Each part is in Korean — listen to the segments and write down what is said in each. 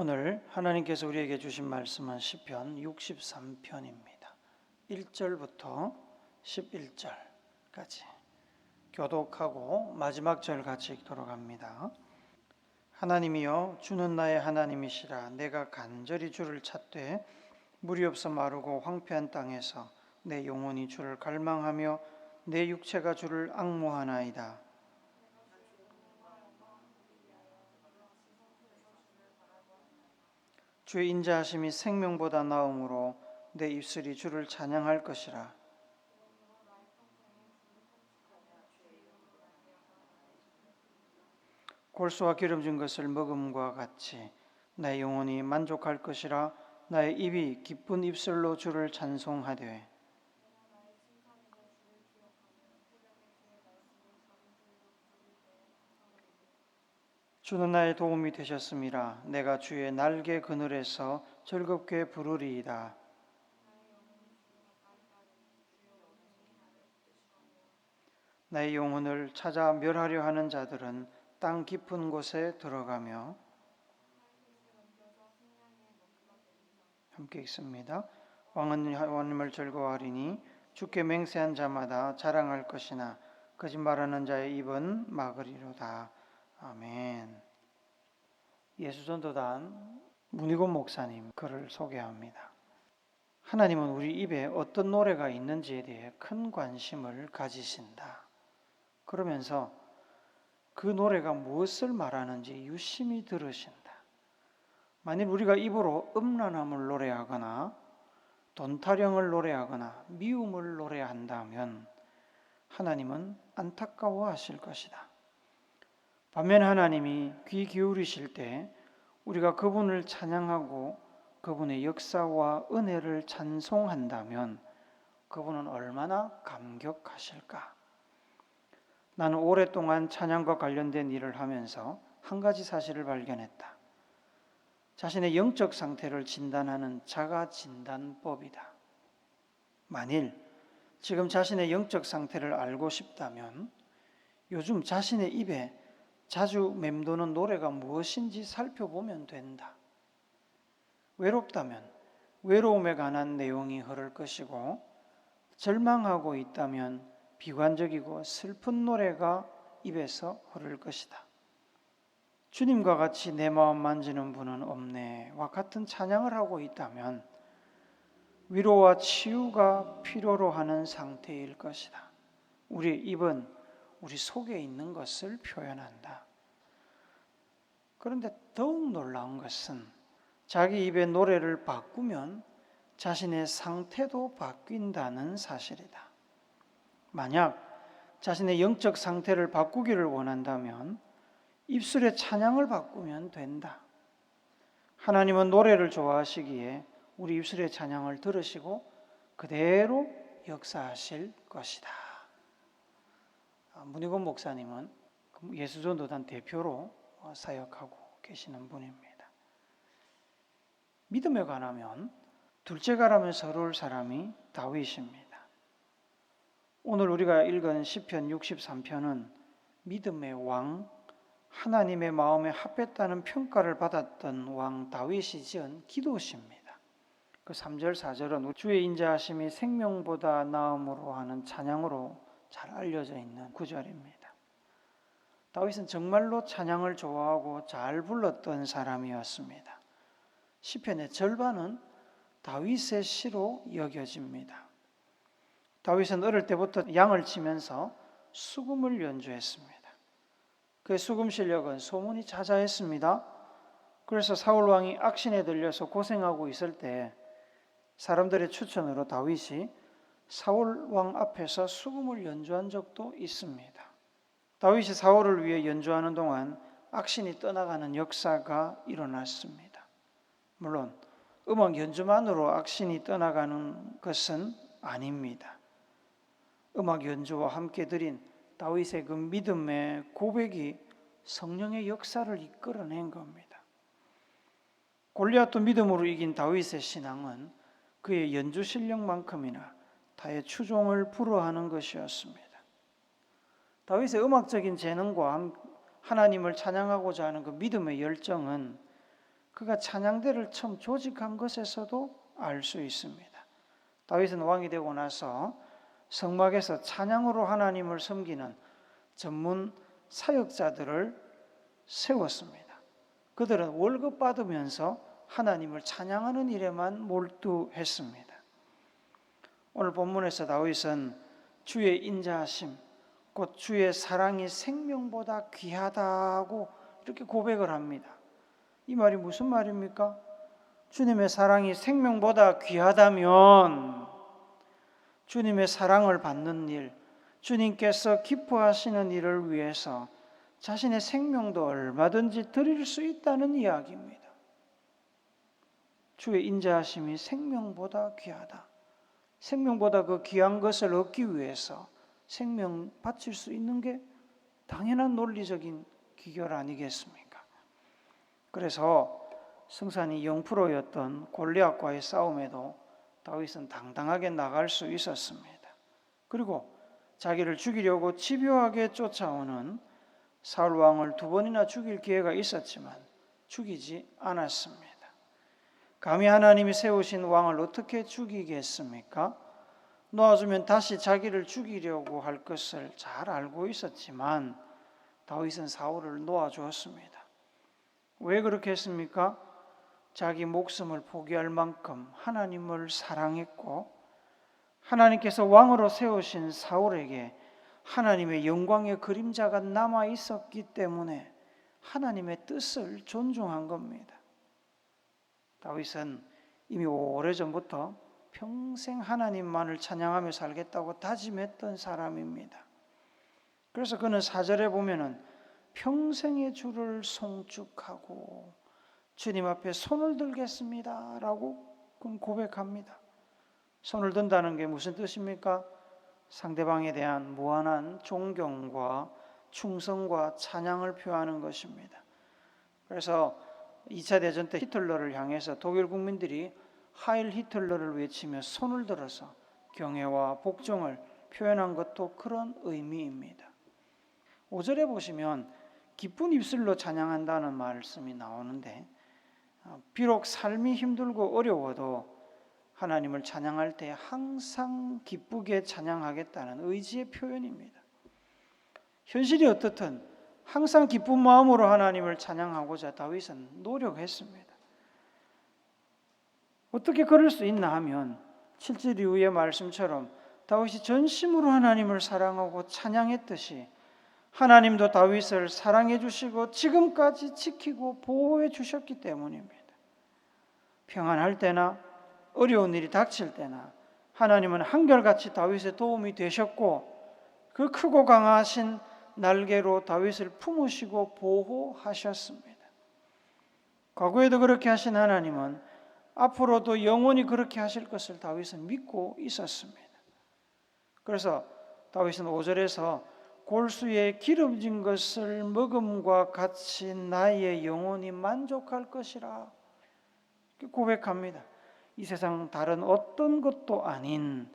오늘 하나님께서 우리에게 주신 말씀은 시편 63편입니다. 1절부터 11절까지 교독하고 마지막 절 같이 읽도록 합니다. 하나님이여, 주는 나의 하나님이시라. 내가 간절히 주를 찾되 물이 없어 마르고 황폐한 땅에서 내 영혼이 주를 갈망하며 내 육체가 주를 앙모하나이다. 주의 인자하심이 생명보다 나음으로 내 입술이 주를 찬양할 것이라. 골수와 기름진 것을 먹음과 같이 내 영혼이 만족할 것이라. 나의 입이 기쁜 입술로 주를 찬송하되 주는 나의 도움이 되셨음이라. 내가 주의 날개 그늘에서 즐겁게 부르리이다. 나의 영혼을 찾아 멸하려 하는 자들은 땅 깊은 곳에 들어가며, 함께 읽습니다. 왕은 하나님을 즐거워하리니 주께 맹세한 자마다 자랑할 것이나 거짓말하는 자의 입은 막으리로다. 아멘. 예수전도단 문희곤 목사님 글을 소개합니다. 하나님은 우리 입에 어떤 노래가 있는지에 대해 큰 관심을 가지신다. 그러면서 그 노래가 무엇을 말하는지 유심히 들으신다. 만일 우리가 입으로 음란함을 노래하거나 돈타령을 노래하거나 미움을 노래한다면 하나님은 안타까워하실 것이다. 반면 하나님이 귀 기울이실 때 우리가 그분을 찬양하고 그분의 역사와 은혜를 찬송한다면 그분은 얼마나 감격하실까? 나는 오랫동안 찬양과 관련된 일을 하면서 한 가지 사실을 발견했다. 자신의 영적 상태를 진단하는 자가진단법이다. 만일 지금 자신의 영적 상태를 알고 싶다면 요즘 자신의 입에 자주 맴도는 노래가 무엇인지 살펴보면 된다. 외롭다면 외로움에 관한 내용이 흐를 것이고, 절망하고 있다면 비관적이고 슬픈 노래가 입에서 흐를 것이다. 주님과 같이 내 마음 만지는 분은 없네와 같은 찬양을 하고 있다면 위로와 치유가 필요로 하는 상태일 것이다. 우리의 입은 우리 속에 있는 것을 표현한다. 그런데 더욱 놀라운 것은 자기 입의 노래를 바꾸면 자신의 상태도 바뀐다는 사실이다. 만약 자신의 영적 상태를 바꾸기를 원한다면 입술의 찬양을 바꾸면 된다. 하나님은 노래를 좋아하시기에 우리 입술의 찬양을 들으시고 그대로 역사하실 것이다. 문희곤 목사님은 예수전도단 대표로 사역하고 계시는 분입니다. 믿음에 관하면 둘째가라면 서러울 사람이 다윗입니다. 오늘 우리가 읽은 시편 63편은 믿음의 왕, 하나님의 마음에 합했다는 평가를 받았던 왕 다윗이 지은 기도시입니다. 그 3절 4절은 주의 인자하심이 생명보다 나음으로 하는 찬양으로 잘 알려져 있는 구절입니다. 다윗은 정말로 찬양을 좋아하고 잘 불렀던 사람이었습니다. 시편의 절반은 다윗의 시로 여겨집니다. 다윗은 어릴 때부터 양을 치면서 수금을 연주했습니다. 그의 수금 실력은 소문이 자자했습니다. 그래서 사울 왕이 악신에 들려서 고생하고 있을 때 사람들의 추천으로 다윗이 사울 왕 앞에서 수금을 연주한 적도 있습니다. 다윗이 사울을 위해 연주하는 동안 악신이 떠나가는 역사가 일어났습니다. 물론 음악 연주만으로 악신이 떠나가는 것은 아닙니다. 음악 연주와 함께 드린 다윗의 그 믿음의 고백이 성령의 역사를 이끌어낸 겁니다. 골리앗도 믿음으로 이긴 다윗의 신앙은 그의 연주 실력만큼이나 타의 추종을 불허하는 것이었습니다. 다윗의 음악적인 재능과 하나님을 찬양하고자 하는 그 믿음의 열정은 그가 찬양대를 처음 조직한 것에서도 알 수 있습니다. 다윗은 왕이 되고 나서 성막에서 찬양으로 하나님을 섬기는 전문 사역자들을 세웠습니다. 그들은 월급 받으면서 하나님을 찬양하는 일에만 몰두했습니다. 오늘 본문에서 다윗은 주의 인자하심, 곧 주의 사랑이 생명보다 귀하다고 이렇게 고백을 합니다. 이 말이 무슨 말입니까? 주님의 사랑이 생명보다 귀하다면 주님의 사랑을 받는 일, 주님께서 기뻐하시는 일을 위해서 자신의 생명도 얼마든지 드릴 수 있다는 이야기입니다. 주의 인자하심이 생명보다 귀하다. 생명보다 그 귀한 것을 얻기 위해서 생명 바칠 수 있는 게 당연한 논리적인 기결 아니겠습니까? 그래서 승산이 0%였던 골리앗과의 싸움에도 다윗은 당당하게 나갈 수 있었습니다. 그리고 자기를 죽이려고 집요하게 쫓아오는 사울 왕을 2번이나 죽일 기회가 있었지만 죽이지 않았습니다. 감히 하나님이 세우신 왕을 어떻게 죽이겠습니까? 놓아주면 다시 자기를 죽이려고 할 것을 잘 알고 있었지만 다윗은 사울을 놓아주었습니다. 왜 그렇게 했습니까? 자기 목숨을 포기할 만큼 하나님을 사랑했고 하나님께서 왕으로 세우신 사울에게 하나님의 영광의 그림자가 남아 있었기 때문에 하나님의 뜻을 존중한 겁니다. 다윗은 이미 오래전부터 평생 하나님만을 찬양하며 살겠다고 다짐했던 사람입니다. 그래서 그는 4절에 보면은 평생의 주를 송축하고 주님 앞에 손을 들겠습니다 라고 고백합니다. 손을 든다는 게 무슨 뜻입니까? 상대방에 대한 무한한 존경과 충성과 찬양을 표하는 것입니다. 그래서 2차 대전 때 히틀러를 향해서 독일 국민들이 하일 히틀러를 외치며 손을 들어서 경애와 복종을 표현한 것도 그런 의미입니다. 5절에 보시면 기쁜 입술로 찬양한다는 말씀이 나오는데 비록 삶이 힘들고 어려워도 하나님을 찬양할 때 항상 기쁘게 찬양하겠다는 의지의 표현입니다. 현실이 어떻든 항상 기쁜 마음으로 하나님을 찬양하고자 다윗은 노력했습니다. 어떻게 그럴 수 있나 하면 7절 이후의 말씀처럼 다윗이 전심으로 하나님을 사랑하고 찬양했듯이 하나님도 다윗을 사랑해 주시고 지금까지 지키고 보호해 주셨기 때문입니다. 평안할 때나 어려운 일이 닥칠 때나 하나님은 한결같이 다윗의 도움이 되셨고 그 크고 강하신 날개로 다윗을 품으시고 보호하셨습니다. 과거에도 그렇게 하신 하나님은 앞으로도 영원히 그렇게 하실 것을 다윗은 믿고 있었습니다. 그래서 다윗은 5절에서 골수에 기름진 것을 먹음과 같이 나의 영혼이 만족할 것이라 고백합니다. 이 세상 다른 어떤 것도 아닌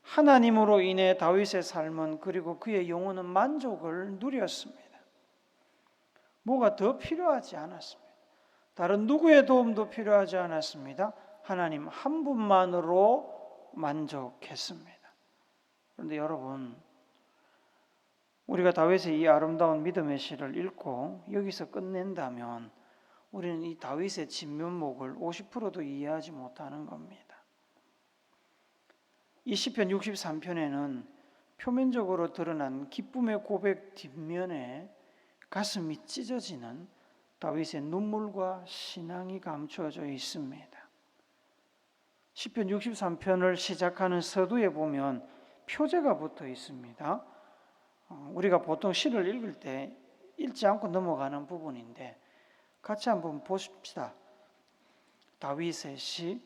하나님으로 인해 다윗의 삶은 그리고 그의 영혼은 만족을 누렸습니다. 뭐가 더 필요하지 않았습니다. 다른 누구의 도움도 필요하지 않았습니다. 하나님 한 분만으로 만족했습니다. 그런데 여러분, 우리가 다윗의 이 아름다운 믿음의 시를 읽고 여기서 끝낸다면 우리는 이 다윗의 진면목을 50%도 이해하지 못하는 겁니다. 이 시편 63편에는 표면적으로 드러난 기쁨의 고백 뒷면에 가슴이 찢어지는 다윗의 눈물과 신앙이 감추어져 있습니다. 시편 63편을 시작하는 서두에 보면 표제가 붙어 있습니다. 우리가 보통 시를 읽을 때 읽지 않고 넘어가는 부분인데 같이 한번 보십시다. 다윗의 시,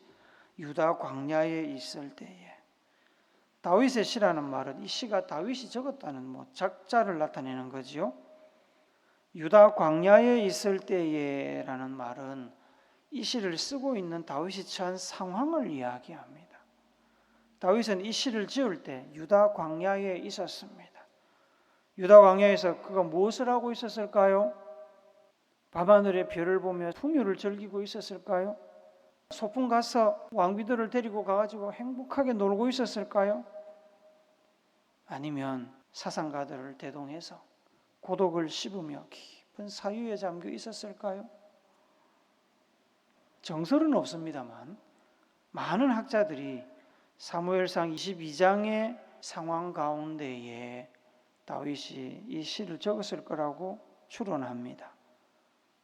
유다 광야에 있을 때에. 다윗의 시라는 말은 이 시가 다윗이 적었다는 작자를 나타내는 거지요. 유다 광야에 있을 때에라는 말은 이 시를 쓰고 있는 다윗이 처한 상황을 이야기합니다. 다윗은 이 시를 지을 때 유다 광야에 있었습니다. 유다 광야에서 그가 무엇을 하고 있었을까요? 밤하늘의 별을 보며 풍요를 즐기고 있었을까요? 소풍 가서 왕비들을 데리고 가가지고 행복하게 놀고 있었을까요? 아니면 사상가들을 대동해서 고독을 씹으며 깊은 사유에 잠겨 있었을까요? 정설은 없습니다만 많은 학자들이 사무엘상 22장의 상황 가운데에 다윗이 이 시를 적었을 거라고 추론합니다.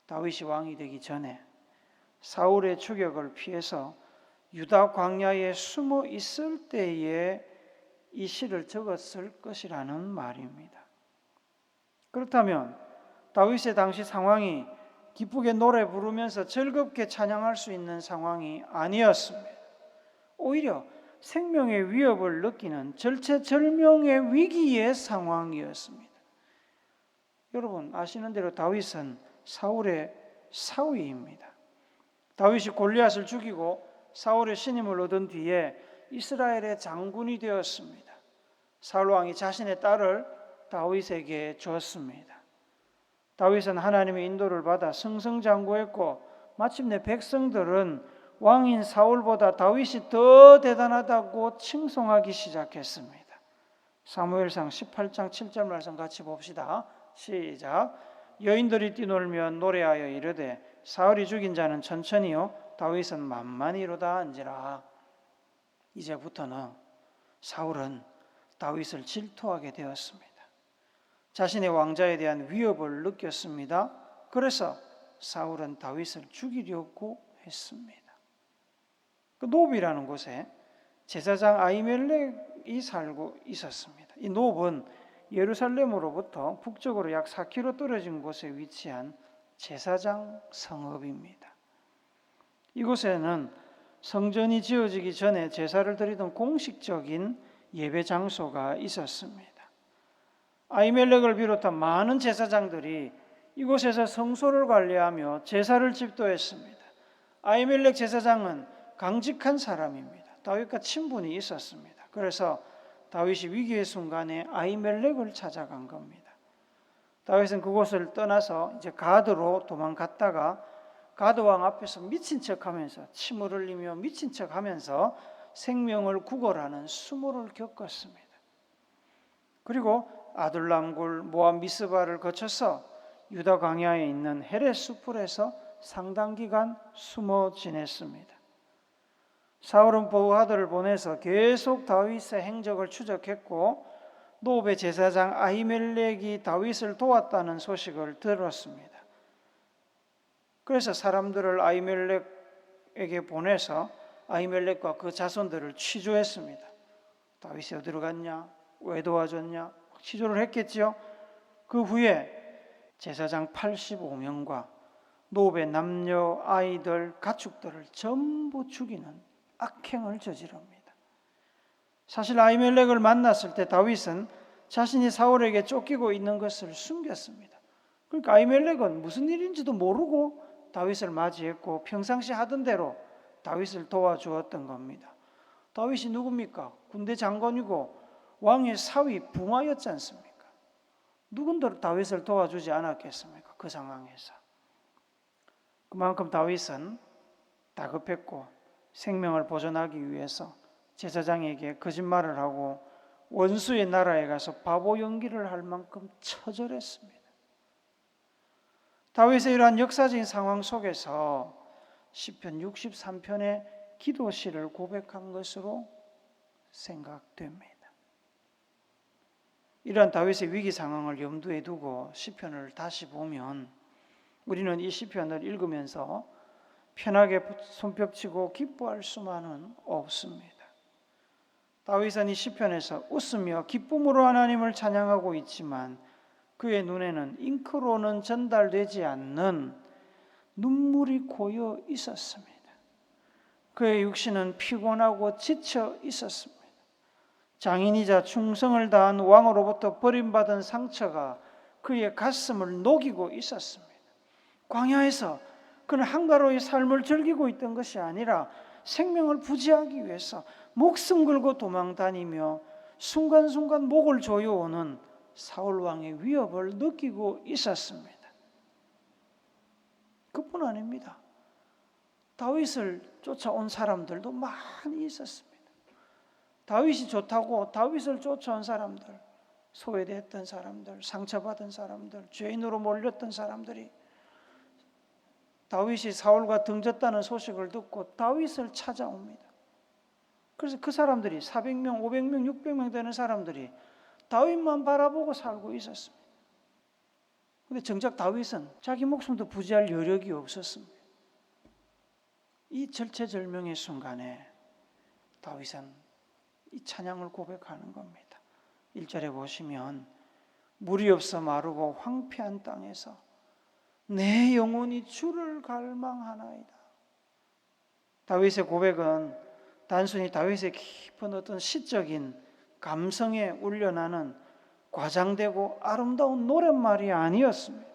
다윗이 왕이 되기 전에 사울의 추격을 피해서 유다 광야에 숨어 있을 때에 이 시를 적었을 것이라는 말입니다. 그렇다면 다윗의 당시 상황이 기쁘게 노래 부르면서 즐겁게 찬양할 수 있는 상황이 아니었습니다. 오히려 생명의 위협을 느끼는 절체절명의 위기의 상황이었습니다. 여러분 아시는 대로 다윗은 사울의 사위입니다. 다윗이 골리앗을 죽이고 사울의 신임을 얻은 뒤에 이스라엘의 장군이 되었습니다. 사울 왕이 자신의 딸을 다윗에게 줬습니다. 다윗은 하나님의 인도를 받아 승승장구했고 마침내 백성들은 왕인 사울보다 다윗이 더 대단하다고 칭송하기 시작했습니다. 사무엘상 18장 7절 말씀 같이 봅시다. 시작. 여인들이 뛰놀며 노래하여 이르되 사울이 죽인 자는 천천히요 다윗은 만만히로다 한지라. 이제부터는 사울은 다윗을 질투하게 되었습니다. 자신의 왕자에 대한 위협을 느꼈습니다. 그래서 사울은 다윗을 죽이려고 했습니다. 그 노브이라는 곳에 제사장 아히멜렉이 살고 있었습니다. 이 노브는 예루살렘으로부터 북쪽으로 약 4km 떨어진 곳에 위치한 제사장 성읍입니다. 이곳에는 성전이 지어지기 전에 제사를 드리던 공식적인 예배 장소가 있었습니다. 아히멜렉을 비롯한 많은 제사장들이 이곳에서 성소를 관리하며 제사를 집도했습니다. 아히멜렉 제사장은 강직한 사람입니다. 다윗과 친분이 있었습니다. 그래서 다윗이 위기의 순간에 아히멜렉을 찾아간 겁니다. 다윗은 그곳을 떠나서 이제 가드로 도망갔다가 가드 왕 앞에서 미친 척하면서 침을 흘리며 미친 척하면서 생명을 구걸하는 수모를 겪었습니다. 그리고 아둘람굴 모압 미스바를 거쳐서 유다 광야에 있는 헤렛 수풀에서 상당 기간 숨어 지냈습니다. 사울은 보호하들을 보내서 계속 다윗의 행적을 추적했고 노브의 제사장 아히멜렉이 다윗을 도왔다는 소식을 들었습니다. 그래서 사람들을 아히멜렉에게 보내서 아히멜렉과 그 자손들을 취조했습니다. 다윗이 어디로 갔냐? 왜 도와줬냐? 취조를 했겠지요. 그 후에 제사장 85명과 노브의 남녀 아이들 가축들을 전부 죽이는 악행을 저지릅니다. 사실 아히멜렉을 만났을 때 다윗은 자신이 사울에게 쫓기고 있는 것을 숨겼습니다. 그러니까 아히멜렉은 무슨 일인지도 모르고 다윗을 맞이했고 평상시 하던 대로 다윗을 도와주었던 겁니다. 다윗이 누굽니까? 군대 장관이고 왕의 사위 부하였지 않습니까? 누군들 다윗을 도와주지 않았겠습니까? 그 상황에서. 그만큼 다윗은 다급했고 생명을 보존하기 위해서 제사장에게 거짓말을 하고 원수의 나라에 가서 바보 연기를 할 만큼 처절했습니다. 다윗의 이러한 역사적인 상황 속에서 시편 63편의 기도시를 고백한 것으로 생각됩니다. 이러한 다윗의 위기 상황을 염두에 두고 시편을 다시 보면 우리는 이 시편을 읽으면서 편하게 손뼉치고 기뻐할 수만은 없습니다. 다윗은 이 시편에서 웃으며 기쁨으로 하나님을 찬양하고 있지만 그의 눈에는 잉크로는 전달되지 않는 눈물이 고여 있었습니다. 그의 육신은 피곤하고 지쳐 있었습니다. 장인이자 충성을 다한 왕으로부터 버림받은 상처가 그의 가슴을 녹이고 있었습니다. 광야에서 그는 한가로이 삶을 즐기고 있던 것이 아니라 생명을 부지하기 위해서 목숨 걸고 도망다니며 순간순간 목을 조여오는 사울 왕의 위협을 느끼고 있었습니다. 그뿐 아닙니다. 다윗을 쫓아온 사람들도 많이 있었습니다. 다윗이 좋다고 다윗을 쫓아온 사람들, 소외됐던 사람들, 상처받은 사람들, 죄인으로 몰렸던 사람들이 다윗이 사울과 등졌다는 소식을 듣고 다윗을 찾아옵니다. 그래서 그 사람들이 400명, 500명, 600명 되는 사람들이 다윗만 바라보고 살고 있었습니다. 그런데 정작 다윗은 자기 목숨도 부지할 여력이 없었습니다. 이 절체절명의 순간에 다윗은 이 찬양을 고백하는 겁니다. 1절에 보시면 물이 없어 마르고 황폐한 땅에서 내 영혼이 주를 갈망하나이다. 다윗의 고백은 단순히 다윗의 깊은 어떤 시적인 감성에 울려나는 과장되고 아름다운 노랫말이 아니었습니다.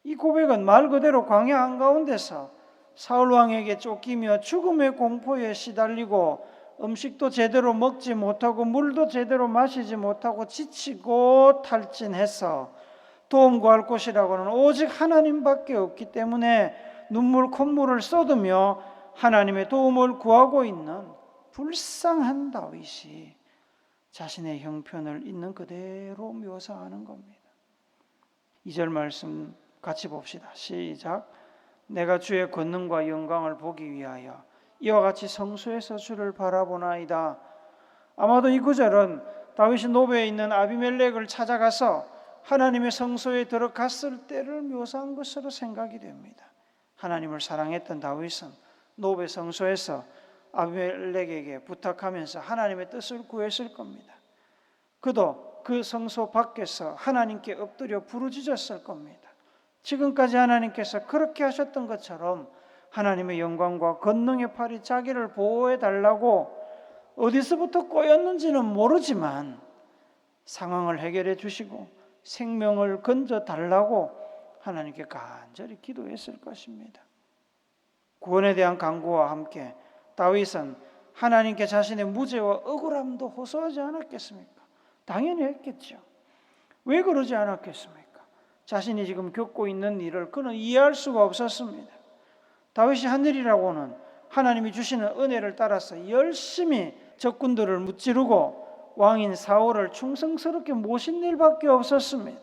이 고백은 말 그대로 광야 한가운데서 사울왕에게 쫓기며 죽음의 공포에 시달리고 음식도 제대로 먹지 못하고 물도 제대로 마시지 못하고 지치고 탈진해서 도움 구할 곳이라고는 오직 하나님밖에 없기 때문에 눈물 콧물을 쏟으며 하나님의 도움을 구하고 있는 불쌍한 다윗이 자신의 형편을 있는 그대로 묘사하는 겁니다. 2절 말씀 같이 봅시다. 시작. 내가 주의 권능과 영광을 보기 위하여 이와 같이 성소에서 주를 바라보나이다. 아마도 이 구절은 다윗이 노베에 있는 아비멜렉을 찾아가서 하나님의 성소에 들어갔을 때를 묘사한 것으로 생각이 됩니다. 하나님을 사랑했던 다윗은 노베 성소에서 아비멜렉에게 부탁하면서 하나님의 뜻을 구했을 겁니다. 그도 그 성소 밖에서 하나님께 엎드려 부르짖었을 겁니다. 지금까지 하나님께서 그렇게 하셨던 것처럼 하나님의 영광과 권능의 팔이 자기를 보호해 달라고 어디서부터 꼬였는지는 모르지만 상황을 해결해 주시고 생명을 건져 달라고 하나님께 간절히 기도했을 것입니다. 구원에 대한 간구와 함께 다윗은 하나님께 자신의 무죄와 억울함도 호소하지 않았겠습니까? 당연히 했겠죠. 왜 그러지 않았겠습니까? 자신이 지금 겪고 있는 일을 그는 이해할 수가 없었습니다. 다윗이 한 일이라고는 하나님이 주시는 은혜를 따라서 열심히 적군들을 무찌르고 왕인 사울을 충성스럽게 모신 일밖에 없었습니다.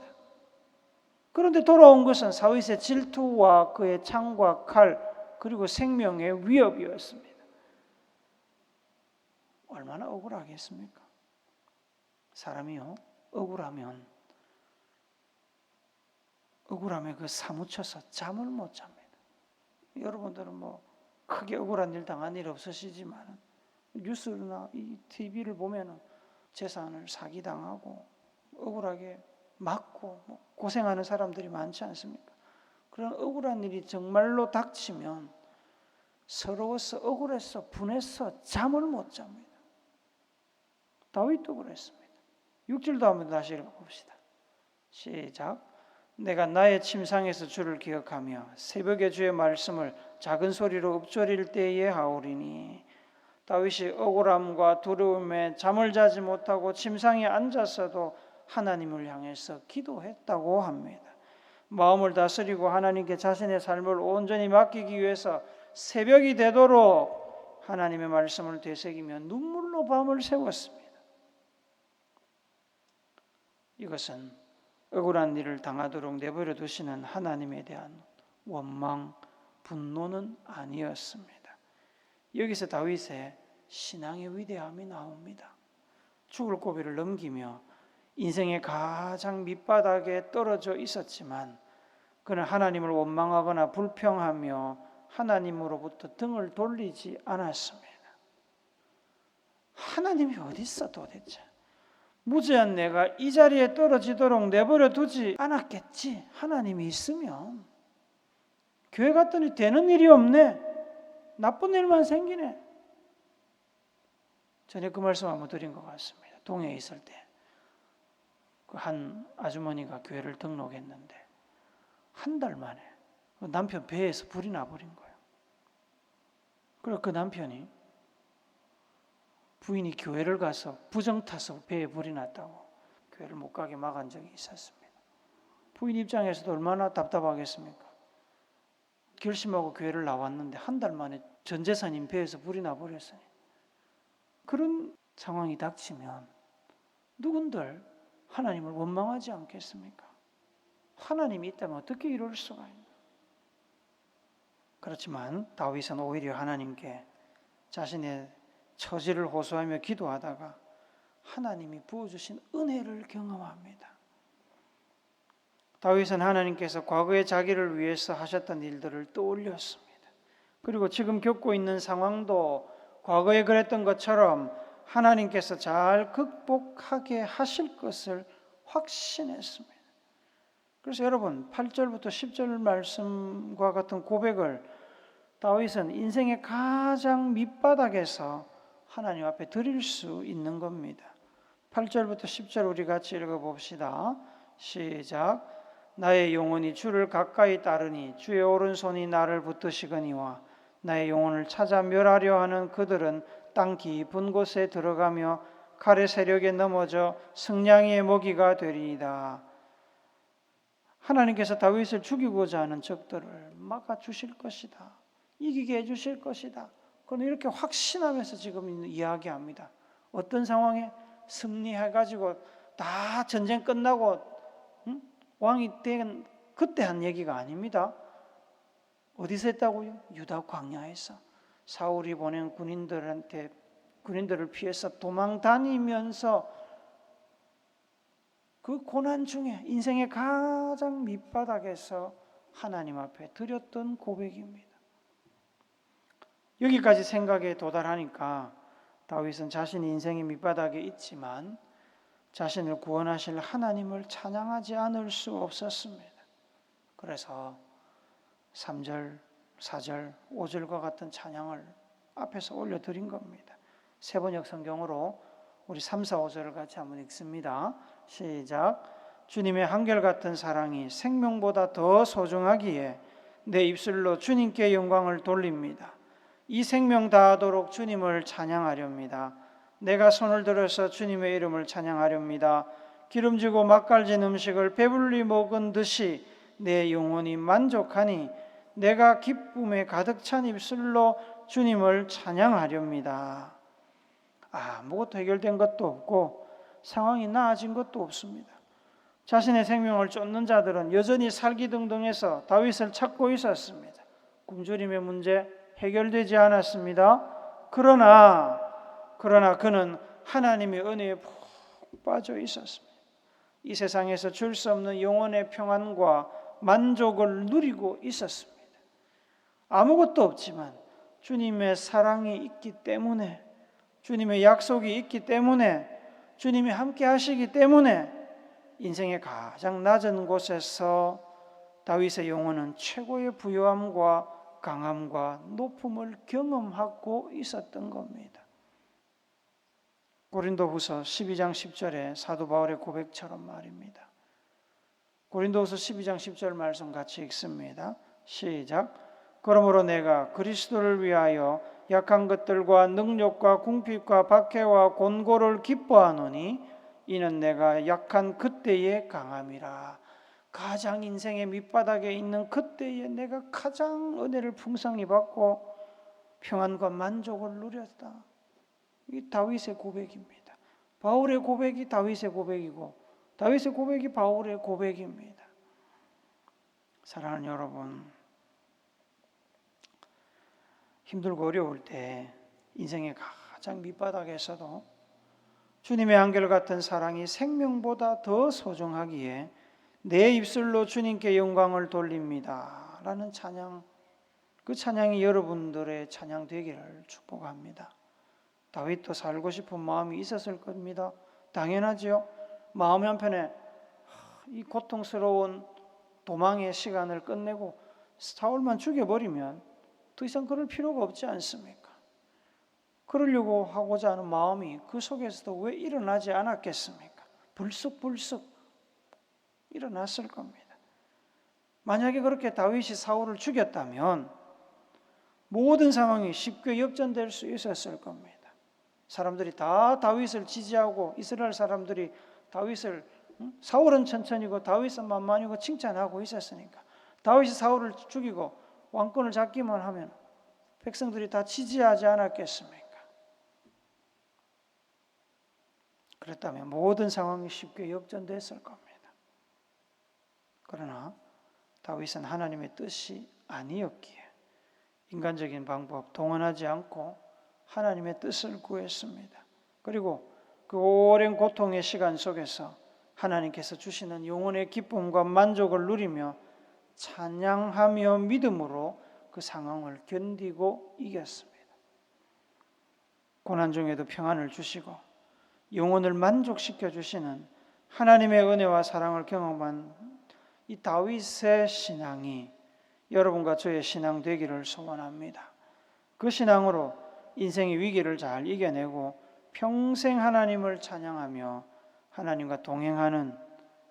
그런데 돌아온 것은 다윗의 질투와 그의 창과 칼 그리고 생명의 위협이었습니다. 얼마나 억울하겠습니까? 사람이요 억울함에 그 사무쳐서 잠을 못 잡니다. 여러분들은 뭐 크게 억울한 일 당한 일 없으시지만 뉴스나 이 TV를 보면은 재산을 사기당하고 억울하게 맞고 고생하는 사람들이 많지 않습니까? 그런 억울한 일이 정말로 닥치면 서러워서 억울해서 분해서 잠을 못 잡니다. 다윗도 그랬습니다. 6절도 한번 다시 읽어봅시다. 시작. 내가 나의 침상에서 주를 기억하며 새벽에 주의 말씀을 작은 소리로 읊조릴 때에 하오리니. 다윗이 억울함과 두려움에 잠을 자지 못하고 침상에 앉아서도 하나님을 향해서 기도했다고 합니다. 마음을 다스리고 하나님께 자신의 삶을 온전히 맡기기 위해서 새벽이 되도록 하나님의 말씀을 되새기며 눈물로 밤을 새웠습니다. 이것은 억울한 일을 당하도록 내버려 두시는 하나님에 대한 원망, 분노는 아니었습니다. 여기서 다윗의 신앙의 위대함이 나옵니다. 죽을 고비를 넘기며 인생의 가장 밑바닥에 떨어져 있었지만 그는 하나님을 원망하거나 불평하며 하나님으로부터 등을 돌리지 않았습니다. 하나님이 어디 있어 도대체? 무죄한 내가 이 자리에 떨어지도록 내버려 두지 않았겠지. 하나님이 있으면. 교회 갔더니 되는 일이 없네. 나쁜 일만 생기네. 전에 그 말씀 한번 드린 것 같습니다. 동해에 있을 때 그 한 아주머니가 교회를 등록했는데 한 달 만에 남편 배에서 불이 나버린 거예요. 그래서 그 남편이 부인이 교회를 가서 부정 타서 배에 불이 났다고 교회를 못 가게 막은 적이 있었습니다. 부인 입장에서도 얼마나 답답하겠습니까? 결심하고 교회를 나왔는데 한 달 만에 전 재산인 배에서 불이 나버렸어요. 그런 상황이 닥치면 누군들 하나님을 원망하지 않겠습니까? 하나님이 있다면 어떻게 이럴 수가 있나? 그렇지만 다윗은 오히려 하나님께 자신의 처지를 호소하며 기도하다가 하나님이 부어주신 은혜를 경험합니다. 다윗은 하나님께서 과거에 자기를 위해서 하셨던 일들을 떠올렸습니다. 그리고 지금 겪고 있는 상황도 과거에 그랬던 것처럼 하나님께서 잘 극복하게 하실 것을 확신했습니다. 그래서 여러분 8절부터 10절 말씀과 같은 고백을 다윗은 인생의 가장 밑바닥에서 하나님 앞에 드릴 수 있는 겁니다. 8절부터 10절 우리 같이 읽어봅시다. 시작. 나의 영혼이 주를 가까이 따르니 주의 오른손이 나를 붙드시거니와 나의 영혼을 찾아 멸하려 하는 그들은 땅 깊은 곳에 들어가며 칼의 세력에 넘어져 승냥이의 먹이가 되리이다. 하나님께서 다윗을 죽이고자 하는 적들을 막아주실 것이다. 이기게 해주실 것이다. 그는 이렇게 확신하면서 지금 이야기합니다. 어떤 상황에 승리해가지고 다 전쟁 끝나고 왕이 된 그때 한 얘기가 아닙니다. 어디서 했다고요? 유다 광야에서 사울이 보낸 군인들을 피해서 도망 다니면서 그 고난 중에 인생의 가장 밑바닥에서 하나님 앞에 드렸던 고백입니다. 여기까지 생각에 도달하니까 다윗은 자신이 인생의 밑바닥에 있지만 자신을 구원하실 하나님을 찬양하지 않을 수 없었습니다. 그래서 3절, 4절, 5절과 같은 찬양을 앞에서 올려드린 겁니다. 세번역 성경으로 우리 3, 4, 5절을 같이 한번 읽습니다. 시작. 주님의 한결같은 사랑이 생명보다 더 소중하기에 내 입술로 주님께 영광을 돌립니다. 이 생명 다하도록 주님을 찬양하렵니다. 내가 손을 들어서 주님의 이름을 찬양하렵니다. 기름지고 맛깔진 음식을 배불리 먹은 듯이 내 영혼이 만족하니 내가 기쁨에 가득 찬 입술로 주님을 찬양하렵니다. 아무것도 해결된 것도 없고 상황이 나아진 것도 없습니다. 자신의 생명을 쫓는 자들은 여전히 살기등등해서 다윗을 찾고 있었습니다. 굶주림의 문제 해결되지 않았습니다. 그러나 그는 하나님의 은혜에 푹 빠져 있었습니다. 이 세상에서 줄 수 없는 영혼의 평안과 만족을 누리고 있었습니다. 아무것도 없지만 주님의 사랑이 있기 때문에, 주님의 약속이 있기 때문에, 주님이 함께 하시기 때문에 인생의 가장 낮은 곳에서 다윗의 영혼은 최고의 부요함과 강함과 높음을 경험하고 있었던 겁니다. 고린도후서 12장 10절에 사도 바울의 고백처럼 말입니다. 고린도후서 12장 10절 말씀 같이 읽습니다. 시작. 그러므로 내가 그리스도를 위하여 약한 것들과 능력과 궁핍과 박해와 곤고를 기뻐하노니 이는 내가 약한 그때의 강함이라. 가장 인생의 밑바닥에 있는 그때에 내가 가장 은혜를 풍성히 받고 평안과 만족을 누렸다. 이 다윗의 고백입니다. 바울의 고백이 다윗의 고백이고 다윗의 고백이 바울의 고백입니다. 사랑하는 여러분, 힘들고 어려울 때 인생의 가장 밑바닥에서도 주님의 한결같은 사랑이 생명보다 더 소중하기에 내 입술로 주님께 영광을 돌립니다 라는 찬양, 그 찬양이 여러분들의 찬양 되기를 축복합니다. 다윗도 살고 싶은 마음이 있었을 겁니다. 당연하지요. 마음 한편에 이 고통스러운 도망의 시간을 끝내고 사울만 죽여버리면 더 이상 그럴 필요가 없지 않습니까? 그러려고 하고자 하는 마음이 그 속에서도 왜 일어나지 않았겠습니까? 불쑥불쑥 일어났을 겁니다. 만약에 그렇게 다윗이 사울을 죽였다면 모든 상황이 쉽게 역전될 수 있었을 겁니다. 사람들이 다 다윗을 지지하고 이스라엘 사람들이 다윗을 사울은 천천히고 다윗은 만만히고 칭찬하고 있었으니까 다윗이 사울을 죽이고 왕권을 잡기만 하면 백성들이 다 지지하지 않았겠습니까? 그랬다면 모든 상황이 쉽게 역전됐을 겁니다. 그러나 다윗은 하나님의 뜻이 아니었기에 인간적인 방법 동원하지 않고 하나님의 뜻을 구했습니다. 그리고 그 오랜 고통의 시간 속에서 하나님께서 주시는 영혼의 기쁨과 만족을 누리며 찬양하며 믿음으로 그 상황을 견디고 이겼습니다. 고난 중에도 평안을 주시고 영혼을 만족시켜 주시는 하나님의 은혜와 사랑을 경험한 이 다윗의 신앙이 여러분과 저의 신앙 되기를 소원합니다. 그 신앙으로 인생의 위기를 잘 이겨내고 평생 하나님을 찬양하며 하나님과 동행하는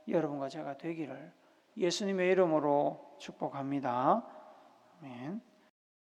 여러분과 제가 되기를 예수님의 이름으로 축복합니다. 아멘.